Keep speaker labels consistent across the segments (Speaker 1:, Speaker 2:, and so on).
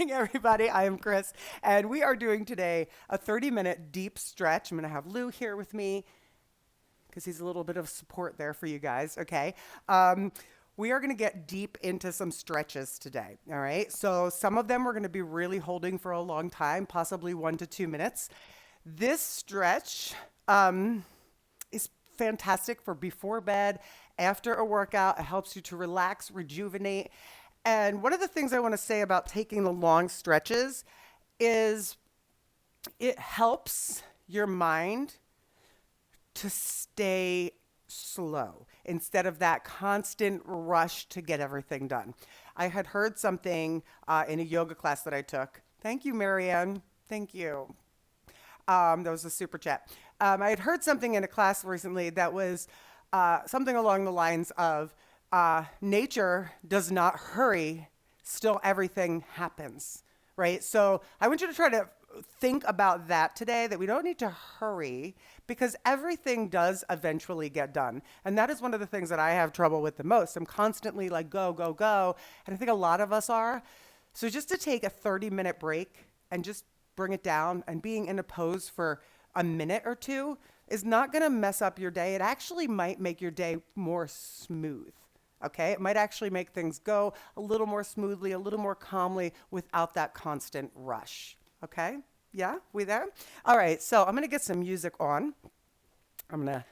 Speaker 1: morning, everybody. I am Chris, and we are doing today a 30-minute deep stretch. I'm going to have Lou here with me because he's a little bit of support there for you guys, okay? We are going to get deep into some stretches today, all right? So some of them we're going to be really holding for a long time, possibly 1 to 2 minutes. This stretch is fantastic for before bed, after a workout. It helps you to relax, rejuvenate. And one of the things I want to say about taking the long stretches is it helps your mind to stay slow instead of that constant rush to get everything done. I had heard something in a yoga class that I took. Thank you, Marianne. Thank you. That was a super chat. I had heard something in a class recently that was something along the lines of nature does not hurry, still everything happens, right? So I want you to try to think about that today, that we don't need to hurry because everything does eventually get done. And that is one of the things that I have trouble with the most. I'm constantly like, go, go, go. And I think a lot of us are. So just to take a 30-minute break and just bring it down, and being in a pose for a minute or two is not going to mess up your day. It actually might make your day more smooth. Okay, it might actually make things go a little more smoothly, a little more calmly without that constant rush. Okay, yeah, we there? All right, so I'm going to get some music on. I'm going to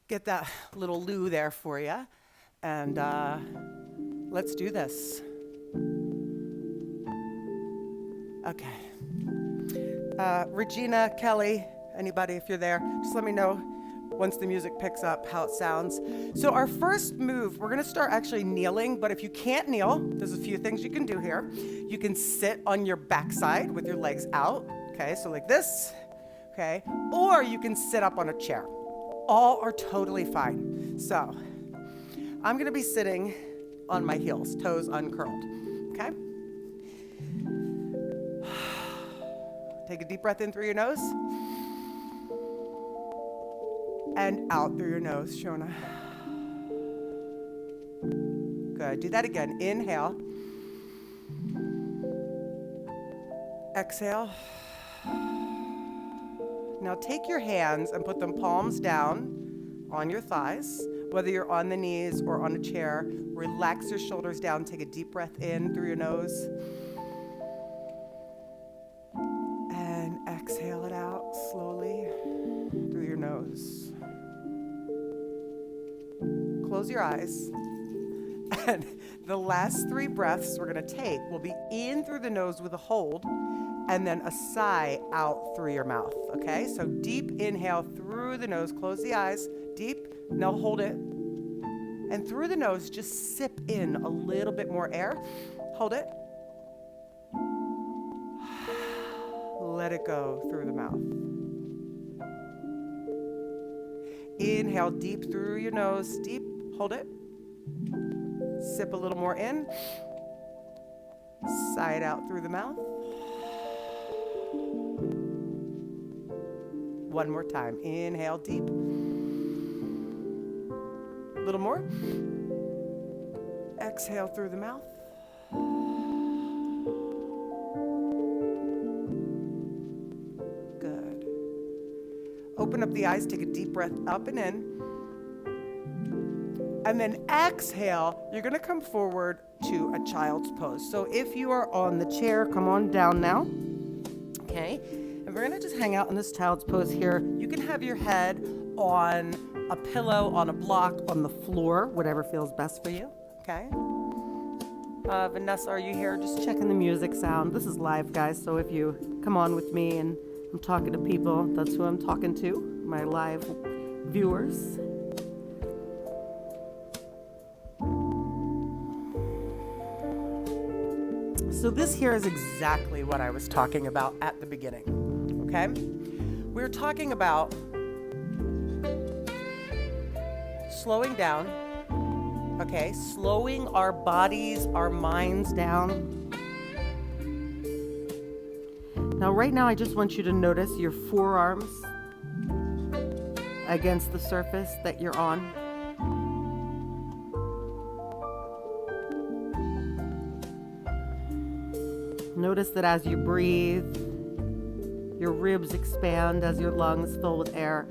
Speaker 1: get that little Lou there for you. And let's do this. Okay. Regina, Kelly, anybody, if you're there, just let me know once the music picks up how it sounds. So our first move, we're gonna start actually kneeling, but if you can't kneel, there's a few things you can do here. You can sit on your backside with your legs out, okay, so like this, okay, or you can sit up on a chair. All are totally fine. So I'm gonna be sitting on my heels, toes uncurled, okay? Take a deep breath in through your nose. And out through your nose, Shona. Good. Do that again. Inhale. Exhale. Now take your hands and put them palms down on your thighs. Whether you're on the knees or on a chair, relax your shoulders down. Take a deep breath in through your nose. And exhale it out slowly through your nose. Close your eyes. And the last 3 breaths we're going to take will be in through the nose with a hold, and then a sigh out through your mouth, okay? So deep inhale through the nose, close the eyes, deep, now hold it. And through the nose, just sip in a little bit more air. Hold it. Let it go through the mouth. Inhale deep through your nose, deep, hold it. Sip a little more in. Sigh it out through the mouth. One more time. Inhale deep. A little more. Exhale through the mouth. Good. Open up the eyes, take a deep breath up and in. And then exhale, you're gonna come forward to a child's pose. So if you are on the chair, come on down now, okay? And we're gonna just hang out in this child's pose here. You can have your head on a pillow, on a block, on the floor, whatever feels best for you, okay? Vanessa, are you here? Just checking the music sound. This is live, guys, so if you come on with me and I'm talking to people, that's who I'm talking to, my live viewers. So this here is exactly what I was talking about at the beginning, okay? We're talking about slowing down, okay? Slowing our bodies, our minds down. Now, right now, I just want you to notice your forearms against the surface that you're on. Notice that as you breathe, your ribs expand as your lungs fill with air.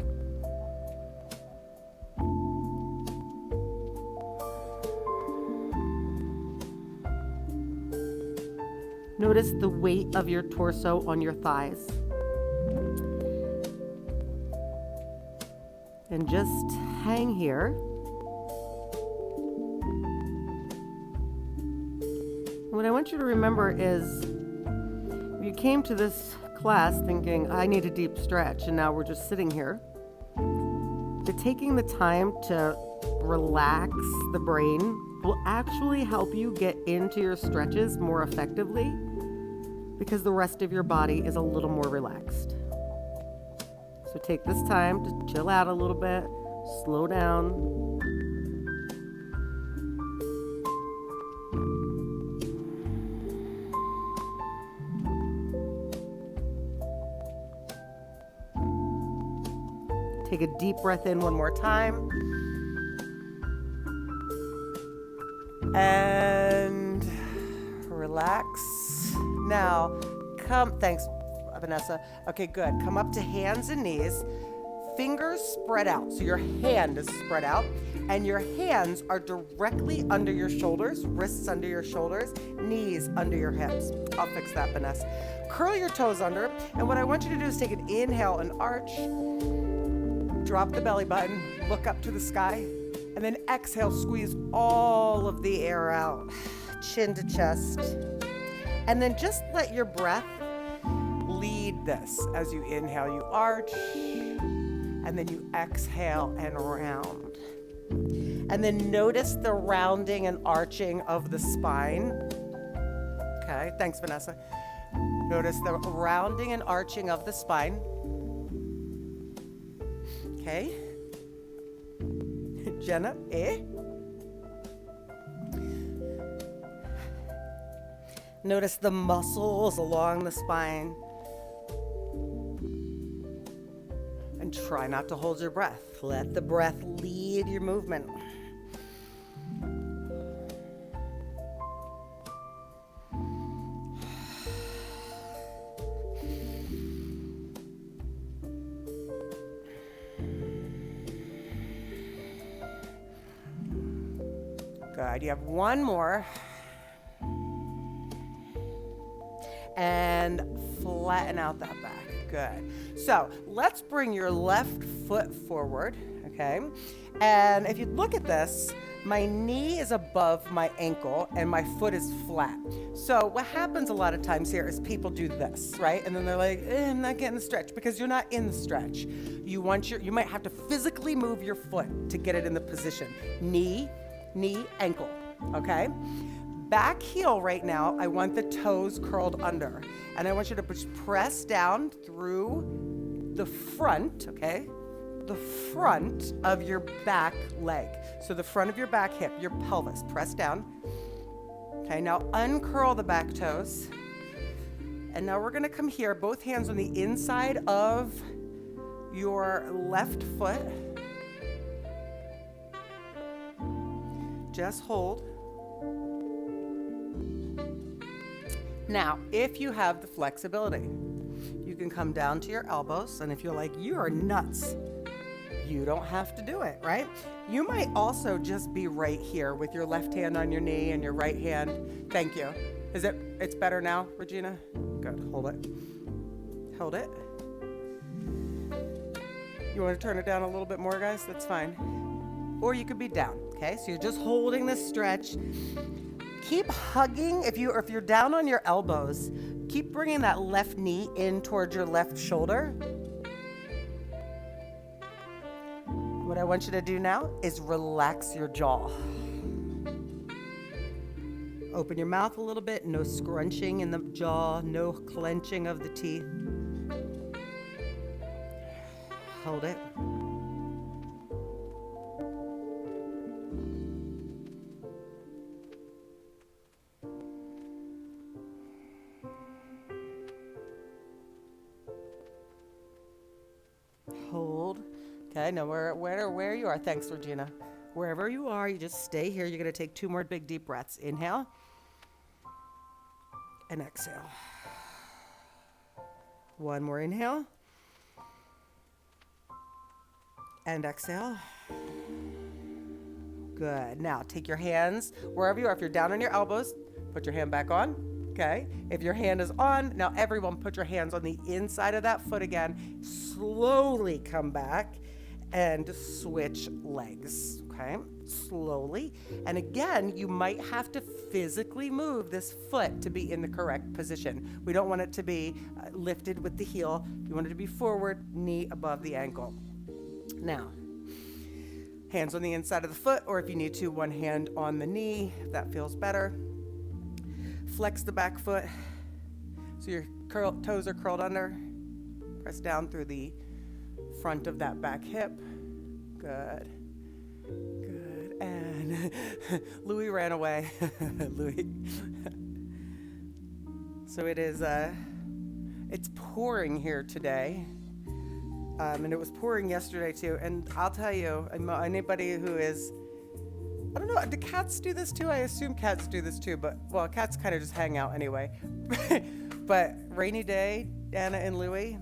Speaker 1: Notice the weight of your torso on your thighs. And just hang here. What I want you to remember is, if you came to this class thinking, I need a deep stretch, and now we're just sitting here, that taking the time to relax the brain will actually help you get into your stretches more effectively, because the rest of your body is a little more relaxed. So take this time to chill out a little bit, slow down. Take a deep breath in one more time. And relax. Now, thanks, Vanessa. Okay, good. Come up to hands and knees. Fingers spread out. So your hand is spread out. And your hands are directly under your shoulders, wrists under your shoulders, knees under your hips. I'll fix that, Vanessa. Curl your toes under. And what I want you to do is take an inhale and arch. Drop the belly button, look up to the sky, and then exhale, squeeze all of the air out, chin to chest. And then just let your breath lead this. As you inhale, you arch, and then you exhale and round. And then notice the rounding and arching of the spine. Okay, thanks, Vanessa. Notice the rounding and arching of the spine. Okay. Jenna, Notice the muscles along the spine. And try not to hold your breath. Let the breath lead your movement. Good. You have one more. And flatten out that back. Good. So let's bring your left foot forward, okay? And if you look at this, my knee is above my ankle and my foot is flat. So what happens a lot of times here is people do this, right? And then they're like, I'm not getting the stretch, because you're not in the stretch. You might have to physically move your foot to get it in the position. Knee, ankle, okay? Back heel right now, I want the toes curled under. And I want you to press down through the front, okay? The front of your back leg. So the front of your back hip, your pelvis, press down. Okay, now uncurl the back toes. And now we're gonna come here, both hands on the inside of your left foot. Just hold. Now, if you have the flexibility, you can come down to your elbows, and if you're like, you are nuts, you don't have to do it, right? You might also just be right here with your left hand on your knee and your right hand. Thank you. It's better now, Regina? Good, hold it. Hold it. You want to turn it down a little bit more, guys? That's fine. Or you could be down, okay? So you're just holding this stretch. Keep hugging. If you're down on your elbows, keep bringing that left knee in towards your left shoulder. What I want you to do now is relax your jaw. Open your mouth a little bit. No scrunching in the jaw. No clenching of the teeth. Hold it. Hold. Okay, now where you are. Thanks, Regina. Wherever you are, you just stay here. You're going to take 2 more big deep breaths. Inhale. and exhale. One more inhale. And exhale. Good. Now take your hands wherever you are. If you're down on your elbows, put your hand back on. Okay. If your hand is on, now everyone put your hands on the inside of that foot again. Slowly come back and switch legs. Okay. Slowly. And again, you might have to physically move this foot to be in the correct position. We don't want it to be lifted with the heel. You want it to be forward, knee above the ankle. Now, hands on the inside of the foot, or if you need to, one hand on the knee, if that feels better. Flex the back foot so your toes are curled under. Press down through the front of that back hip. Good. Good. And Louis ran away. Louis. So it's pouring here today. And it was pouring yesterday too. And I'll tell you, anybody who is, I don't know, do cats do this too? I assume cats do this too, but, well, cats kind of just hang out anyway. But rainy day, Anna and Louie,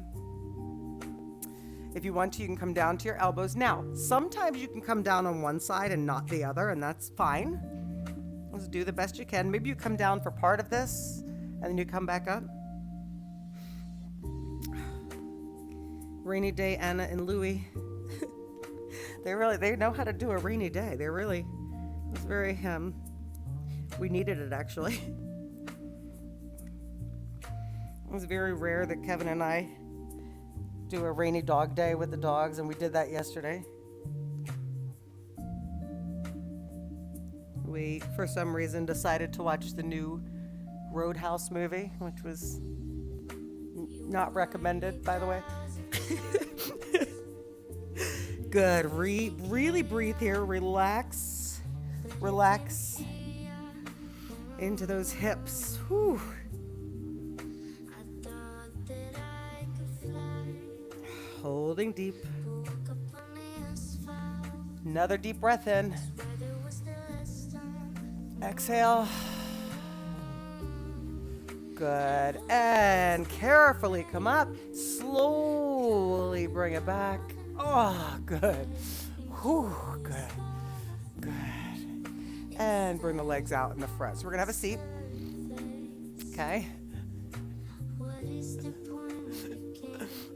Speaker 1: if you want to, you can come down to your elbows. Now, sometimes you can come down on one side and not the other, and that's fine. Let's do the best you can. Maybe you come down for part of this, and then you come back up. Rainy day, Anna and Louie. They know how to do a rainy day. It was very, we needed it actually. It was very rare that Kevin and I do a rainy dog day with the dogs, and we did that yesterday. We, for some reason, decided to watch the new Roadhouse movie, which was not recommended, by the way. Good. Really breathe here. Relax into those hips. Whew. Holding deep. Another deep breath in. Exhale. Good. And carefully come up. Slowly bring it back. Oh, good. Whew, good. And bring the legs out in the front. So we're going to have a seat. Okay.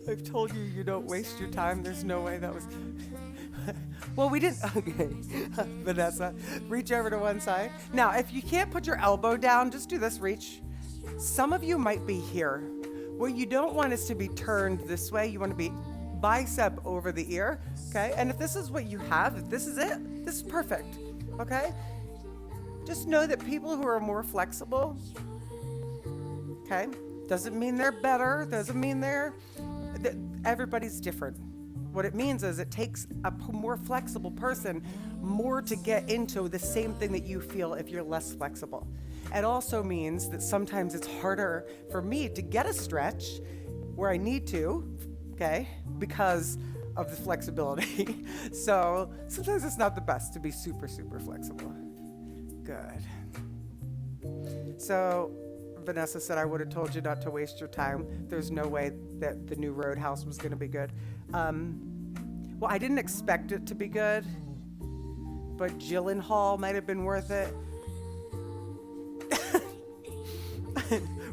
Speaker 1: I've told you, you don't waste your time. There's no way that was... Well, we didn't... Okay. Vanessa, reach over to one side. Now, if you can't put your elbow down, just do this, reach. Some of you might be here. What you don't want is to be turned this way. You want to be bicep over the ear, okay? And if this is what you have, if this is it, this is perfect, okay? Just know that people who are more flexible, okay, doesn't mean they're better, doesn't mean everybody's different. What it means is it takes a more flexible person more to get into the same thing that you feel if you're less flexible. It also means that sometimes it's harder for me to get a stretch where I need to, okay, because of the flexibility. So sometimes it's not the best to be super, super flexible. Good. So Vanessa said I would have told you not to waste your time. There's no way that the new Roadhouse was going to be good. Well, I didn't expect it to be good, but Gyllenhaal might have been worth it.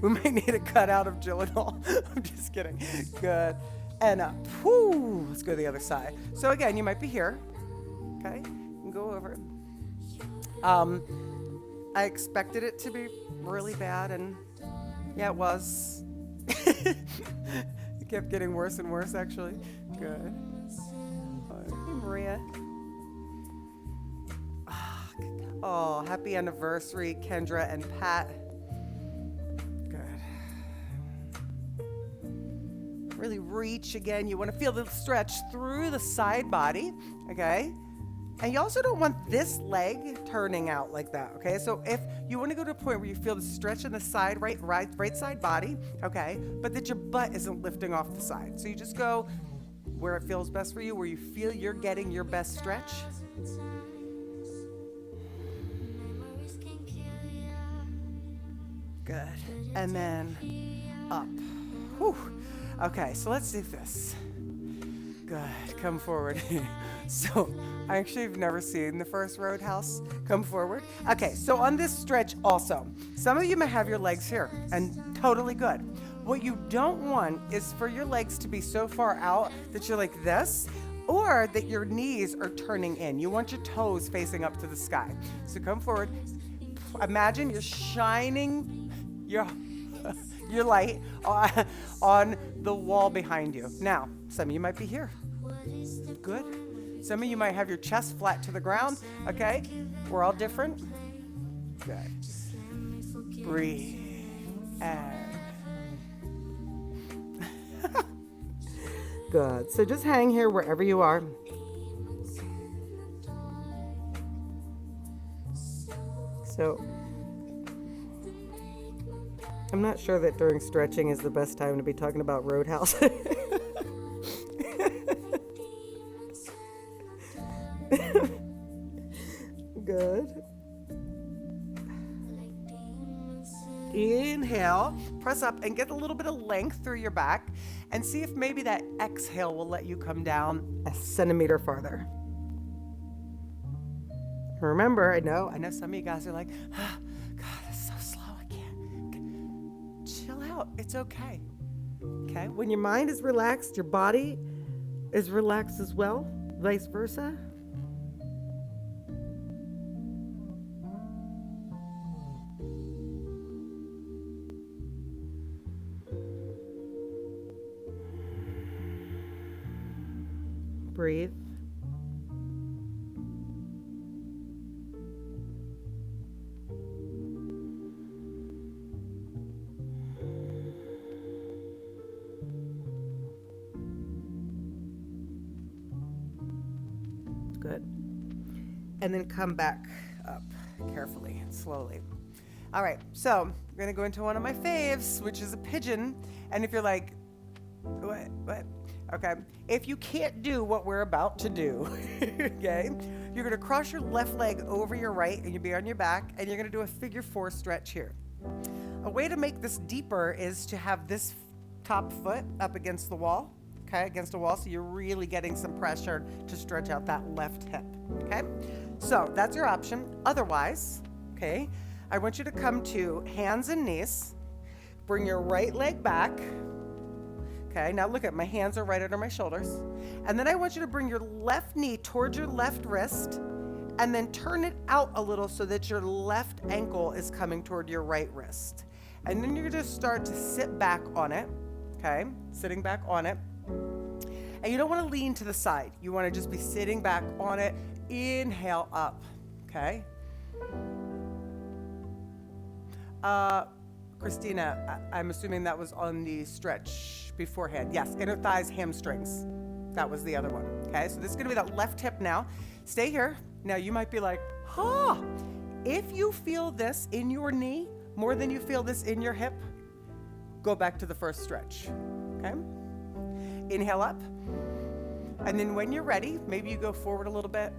Speaker 1: We might need a cutout of Gyllenhaal. I'm just kidding. Good. And let's go to the other side. So again, you might be here. Okay, you can go over. I expected it to be really bad, and yeah, it was. It kept getting worse and worse, actually. Good. Hey, Maria. Oh, happy anniversary, Kendra and Pat. Really reach again. You want to feel the stretch through the side body, okay? And you also don't want this leg turning out like that, okay? So if you want to go to a point where you feel the stretch in the side, right side body, okay, but that your butt isn't lifting off the side. So you just go where it feels best for you, where you feel you're getting your best stretch. Good. And then up. Whew. Okay, so let's do this. Good. Come forward. So I actually have never seen the first Roadhouse. Come forward. Okay, so on this stretch also, some of you may have your legs here, and totally good. What you don't want is for your legs to be so far out that you're like this, or that your knees are turning in. You want your toes facing up to the sky. So come forward. Imagine you're shining your light on the wall behind you. Now, some of you might be here. Good. Some of you might have your chest flat to the ground. Okay? We're all different. Good. Breathe. And good. So just hang here wherever you are. So I'm not sure that during stretching is the best time to be talking about Roadhouse. Good. Inhale, press up and get a little bit of length through your back and see if maybe that exhale will let you come down a centimeter farther. Remember, I know some of you guys are like, oh, God, it's so slow, I can't. Chill out, it's okay. Okay, when your mind is relaxed, your body is relaxed as well, vice versa. Breathe. Good. And then come back up carefully and slowly. All right, so we're going to go into one of my faves, which is a pigeon. And if you're like, what? Okay, if you can't do what we're about to do, okay, you're going to cross your left leg over your right and you'll be on your back and you're going to do a figure 4 stretch here. A way to make this deeper is to have this top foot up against the wall, okay, against the wall, so you're really getting some pressure to stretch out that left hip, okay? So that's your option. Otherwise, okay, I want you to come to hands and knees, bring your right leg back. Okay, now look at my hands are right under my shoulders. And then I want you to bring your left knee towards your left wrist and then turn it out a little so that your left ankle is coming toward your right wrist. And then you're going to start to sit back on it, okay, sitting back on it. And you don't want to lean to the side. You want to just be sitting back on it. Inhale up, okay? Christina, I'm assuming that was on the stretch beforehand. Yes, inner thighs, hamstrings. That was the other one. Okay, so this is going to be that left hip now. Stay here. Now you might be like, if you feel this in your knee more than you feel this in your hip, go back to the first stretch. Okay? Inhale up. And then when you're ready, maybe you go forward a little bit.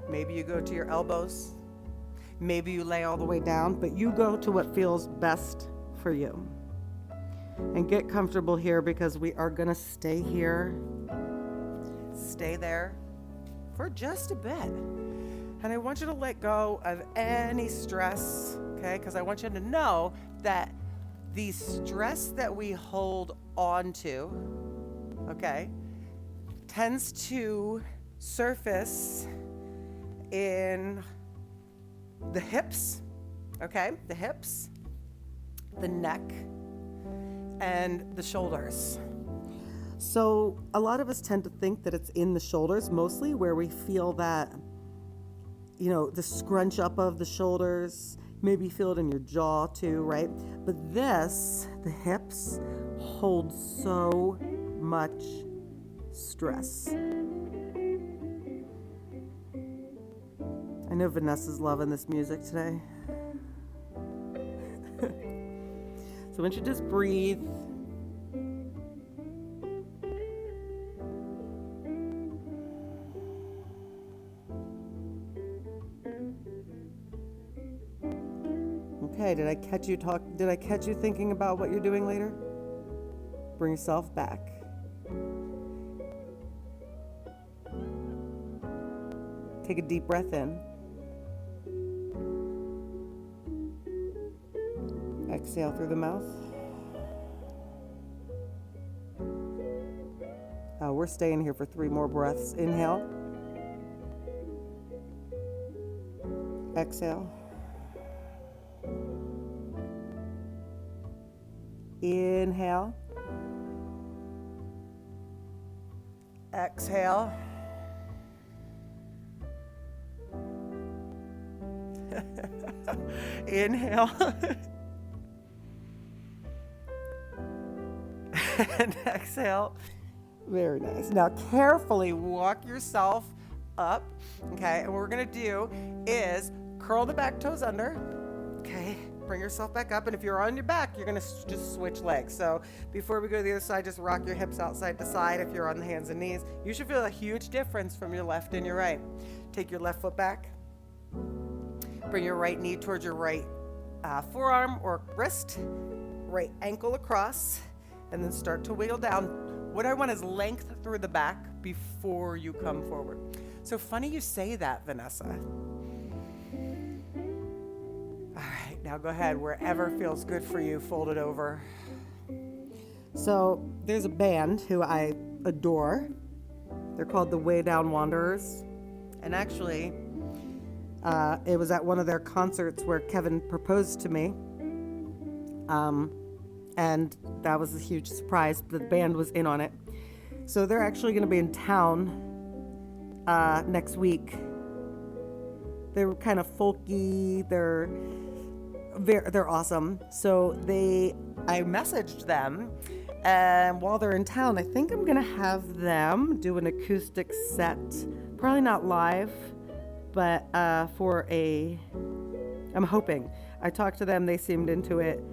Speaker 1: Maybe you go to your elbows. Maybe you lay all the way down, but you go to what feels best for you. And get comfortable here because we are going to stay here, stay there for just a bit. And I want you to let go of any stress, okay? Because I want you to know that the stress that we hold on to, okay, tends to surface in the hips, okay? The hips, the neck, and the shoulders. So a lot of us tend to think that it's in the shoulders mostly where we feel that, you know, the scrunch up of the shoulders, maybe you feel it in your jaw too, right? But this, the hips, hold so much stress. I know Vanessa's loving this music today. So why don't you just breathe. okay? Did I catch you thinking about what you're doing later? Bring yourself back. Take a deep breath in. Exhale through the mouth. We're staying here for 3 more breaths. Inhale. Exhale. Inhale. Exhale. Inhale. And exhale. Very nice. Now carefully walk yourself up. Okay. And what we're going to do is curl the back toes under. Okay. Bring yourself back up. And if you're on your back, you're going to just switch legs. So before we go to the other side, just rock your hips outside to side. If you're on the hands and knees, you should feel a huge difference from your left and your right. Take your left foot back. Bring your right knee towards your right forearm or wrist. Right ankle across. And then start to wiggle down. What I want is length through the back before you come forward. So funny you say that, Vanessa. All right, now go ahead, wherever feels good for you, fold it over. So there's a band who I adore. They're called the Way Down Wanderers. And actually, it was at one of their concerts where Kevin proposed to me. And that was a huge surprise. The band was in on it. So they're actually going to be in town next week. They're kind of folky. They're awesome. So I messaged them, and while they're in town, I think I'm going to have them do an acoustic set. Probably not live, but I'm hoping. I talked to them. They seemed into it.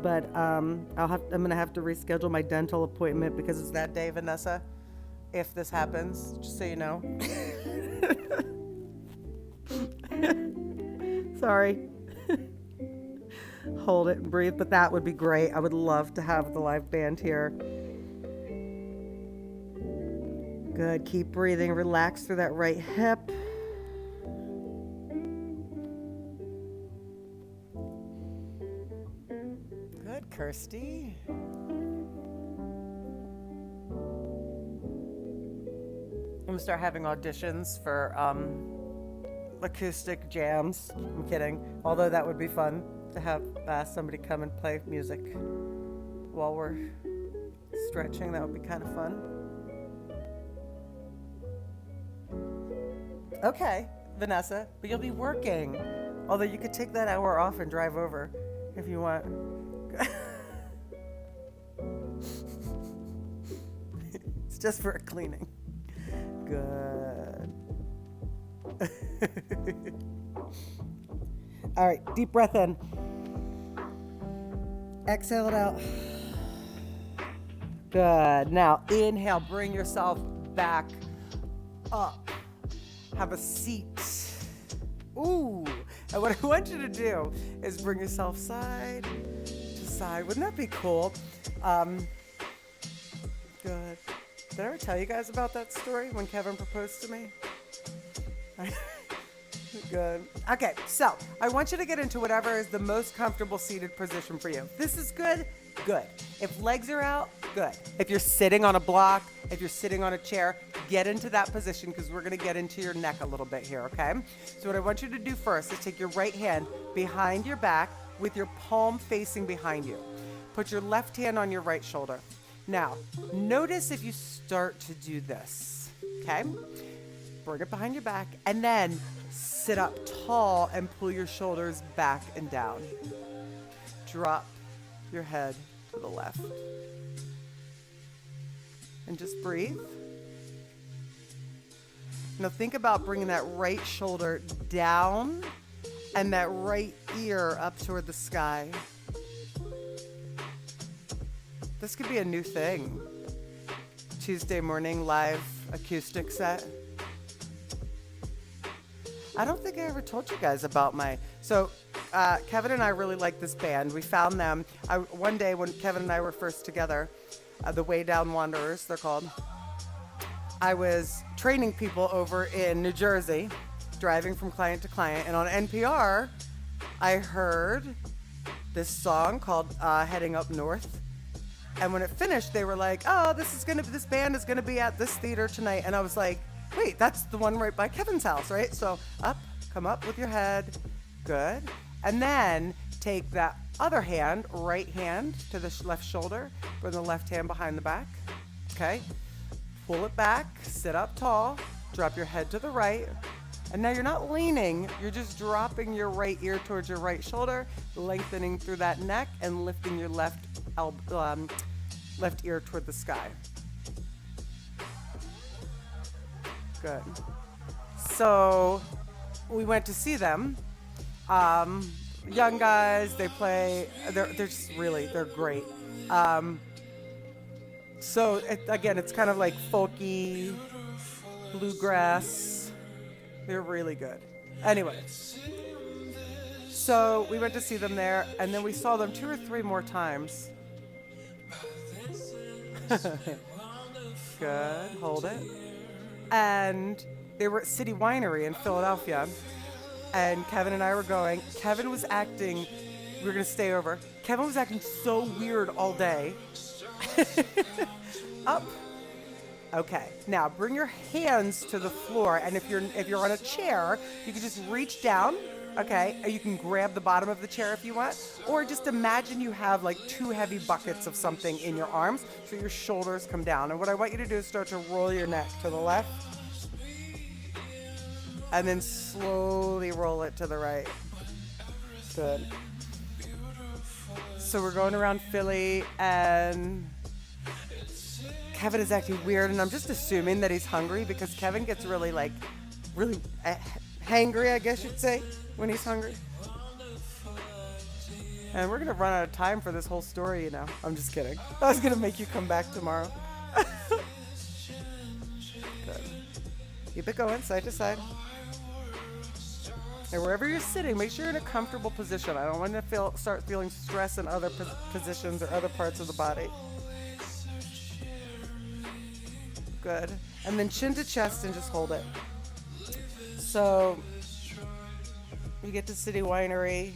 Speaker 1: But I'm going to have to reschedule my dental appointment because it's that day, Vanessa, if this happens, just so you know. Sorry. Hold it and breathe, but that would be great. I would love to have the live band here. Good. Keep breathing. Relax through that right hip. Good, Kirsty. I'm gonna start having auditions for acoustic jams. I'm kidding. Although that would be fun to have somebody come and play music while we're stretching. That would be kind of fun. Okay, Vanessa, but you'll be working. Although you could take that hour off and drive over if you want. It's just for a cleaning. Good. All right, deep breath in. Exhale it out. Good. Now inhale, bring yourself back up. Have a seat. Ooh. And what I want you to do is bring yourself side to side. Wouldn't that be cool? Good. Did I ever tell you guys about that story when Kevin proposed to me? Good. Okay, so I want you to get into whatever is the most comfortable seated position for you. If this is good, good. If legs are out, good. If you're sitting on a block, if you're sitting on a chair, get into that position because we're going to get into your neck a little bit here, okay? So what I want you to do first is take your right hand behind your back with your palm facing behind you. Put your left hand on your right shoulder. Now, notice if you start to do this, okay? Bring it behind your back and then sit up tall and pull your shoulders back and down. Drop your head to the left. And just breathe. Now think about bringing that right shoulder down and that right ear up toward the sky. This could be a new thing. Tuesday morning live acoustic set. I don't think I ever told you guys about so Kevin and I really like this band. We found them one day when Kevin and I were first together, the Way Down Wanderers, they're called. I was training people over in New Jersey, driving from client to client, and on NPR, I heard this song called Heading Up North. And when it finished, they were like, oh, this band is gonna be at this theater tonight. And I was like, wait, that's the one right by Kevin's house, right? So come up with your head, good. And then take that other hand, right hand to the left shoulder, bring the left hand behind the back, okay? Pull it back, sit up tall, drop your head to the right. And now you're not leaning, you're just dropping your right ear towards your right shoulder, lengthening through that neck and lifting your left ear toward the sky. Good. So we went to see them. Young guys, they're just really, they're great. So it's kind of like folky, bluegrass. They're really good. Anyway, so we went to see them there, and then we saw them 2 or 3 more times. Good, hold it. And they were at City Winery in Philadelphia, and Kevin and I were going. Kevin was acting, we were going to stay over. Kevin was acting so weird all day. Up. Okay, now bring your hands to the floor, and if you're on a chair, you can just reach down, okay? Or you can grab the bottom of the chair if you want, or just imagine you have like 2 heavy buckets of something in your arms, so your shoulders come down. And what I want you to do is start to roll your neck to the left, and then slowly roll it to the right. Good. So we're going around Philly, and Kevin is acting weird, and I'm just assuming that he's hungry because Kevin gets really hangry, I guess you'd say, when he's hungry. And we're going to run out of time for this whole story, you know. I'm just kidding. I was going to make you come back tomorrow. Good. Keep it going, side to side. And wherever you're sitting, make sure you're in a comfortable position. I don't want to start feeling stress in other positions or other parts of the body. Good. And then chin to chest and just hold it. So we get to City Winery,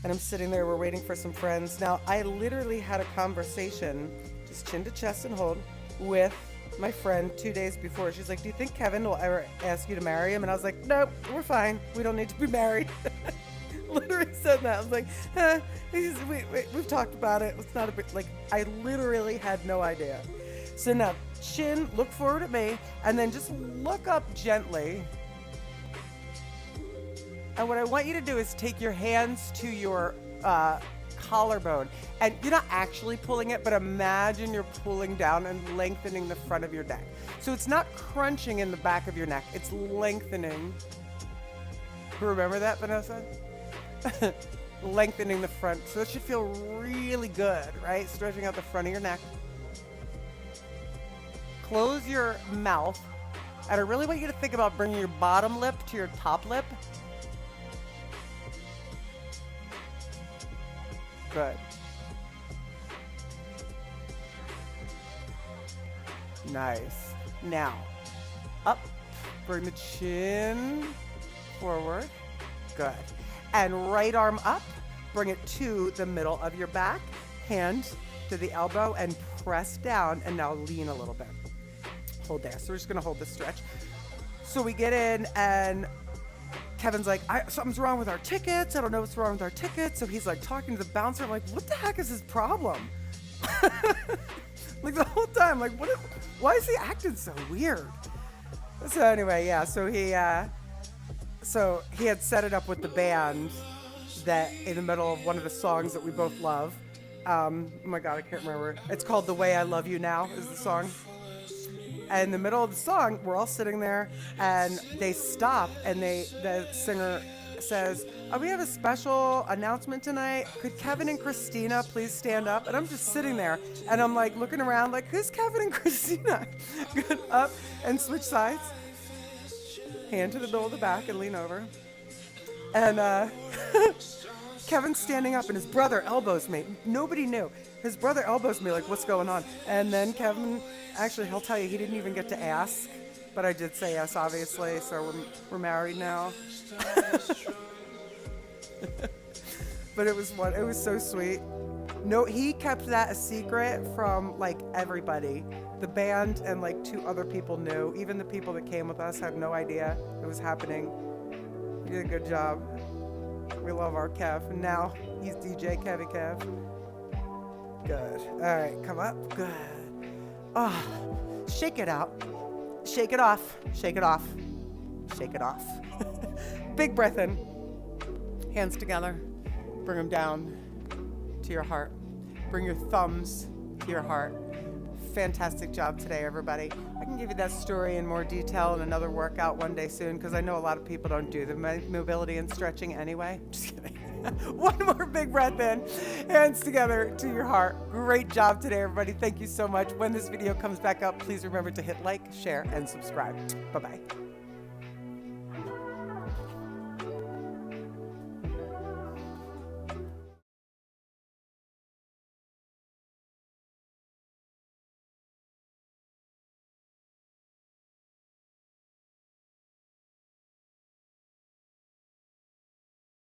Speaker 1: and I'm sitting there, we're waiting for some friends. Now, I literally had a conversation, just chin to chest and hold, with my friend 2 days before. She's like, do you think Kevin will ever ask you to marry him? And I was like, nope, we're fine. We don't need to be married. Literally said that. I was like, we've talked about it. It's not a big, I literally had no idea. So now, chin, look forward at me, and then just look up gently. And what I want you to do is take your hands to your collarbone. And you're not actually pulling it, but imagine you're pulling down and lengthening the front of your neck. So it's not crunching in the back of your neck, it's lengthening. Remember that, Vanessa? Lengthening the front. So it should feel really good, right? Stretching out the front of your neck. Close your mouth, and I really want you to think about bringing your bottom lip to your top lip. Good. Nice. Now, up, bring the chin forward. Good. And right arm up, bring it to the middle of your back, hand to the elbow, and press down, and now lean a little bit. Hold there. So we're just going to hold this stretch. So we get in, and Kevin's like, something's wrong with our tickets. I don't know what's wrong with our tickets. So he's like talking to the bouncer. I'm like, what the heck is his problem? Like the whole time, like, why is he acting so weird? So anyway, yeah. So he had set it up with the band that in the middle of one of the songs that we both love. Oh my God, I can't remember. It's called "The Way I Love You Now" is the song. And in the middle of the song, we're all sitting there, and they stop, and the singer says, we have a special announcement tonight. Could Kevin and Christina please stand up? And I'm just sitting there, and I'm like looking around like, who's Kevin and Christina? Good, up and switch sides. Hand to the middle of the back and lean over. And Kevin's standing up and his brother elbows me. Nobody knew. His brother elbows me like, what's going on? And then Kevin, actually, he'll tell you he didn't even get to ask, but I did say yes, obviously, so we're married now. But it was so sweet. No, he kept that a secret from like everybody. The band and like 2 other people knew. Even the people that came with us had no idea it was happening. He did a good job. We love our Kev. And now he's DJ Kevy Kev. Good. All right, come up. Good. Oh, shake it out. Shake it off. Shake it off. Shake it off. Big breath in. Hands together. Bring them down to your heart. Bring your thumbs to your heart. Fantastic job today, everybody. I can give you that story in more detail in another workout one day soon, because I know a lot of people don't do the mobility and stretching anyway. Just kidding. One more big breath in. Hands together to your heart. Great job today, everybody. Thank you so much. When this video comes back up, please remember to hit like, share, and subscribe. Bye-bye.